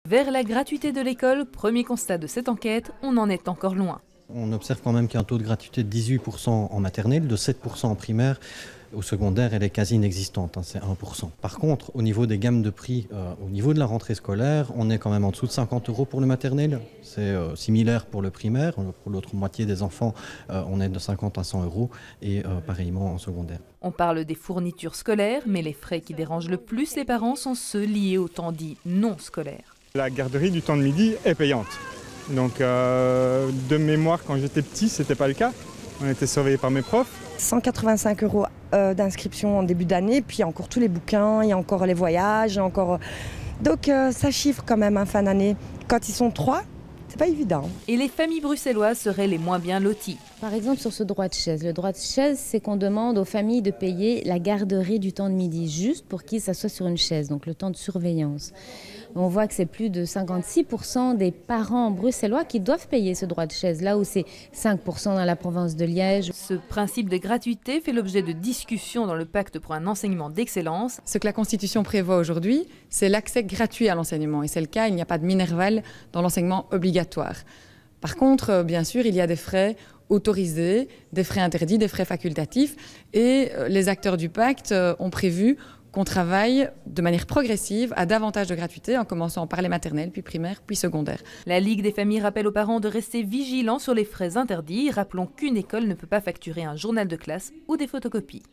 Vers la gratuité de l'école, premier constat de cette enquête, on en est encore loin. On observe quand même qu'il y a un taux de gratuité de 18% en maternelle, de 7% en primaire. Au secondaire, elle est quasi inexistante, c'est 1%. Par contre, au niveau des gammes de prix, au niveau de la rentrée scolaire, on est quand même en dessous de 50 € pour le maternel. C'est similaire pour le primaire. Pour l'autre moitié des enfants, on est de 50 à 100 € et pareillement en secondaire. On parle des fournitures scolaires, mais les frais qui dérangent le plus les parents sont ceux liés au temps dit non scolaire. La garderie du temps de midi est payante. Donc de mémoire, quand j'étais petit, c'était pas le cas. On était surveillés par mes profs. 185 € d'inscription en début d'année, puis il y a encore tous les bouquins, il y a encore les voyages, donc ça chiffre quand même fin d'année. Quand ils sont 3, c'est pas évident. Et les familles bruxelloises seraient les moins bien loties. Par exemple, sur ce droit de chaise. Le droit de chaise, c'est qu'on demande aux familles de payer la garderie du temps de midi, juste pour qu'ils s'assoient sur une chaise, donc le temps de surveillance. On voit que c'est plus de 56% des parents bruxellois qui doivent payer ce droit de chaise, là où c'est 5% dans la province de Liège. Ce principe de gratuité fait l'objet de discussions dans le pacte pour un enseignement d'excellence. Ce que la Constitution prévoit aujourd'hui, c'est l'accès gratuit à l'enseignement. Et c'est le cas, il n'y a pas de minerval dans l'enseignement obligatoire. Par contre, bien sûr, il y a des frais autorisés, des frais interdits, des frais facultatifs. Et les acteurs du pacte ont prévu qu'on travaille de manière progressive à davantage de gratuité, en commençant par les maternelles, puis primaires, puis secondaires. La Ligue des familles rappelle aux parents de rester vigilants sur les frais interdits. Rappelons qu'une école ne peut pas facturer un journal de classe ou des photocopies.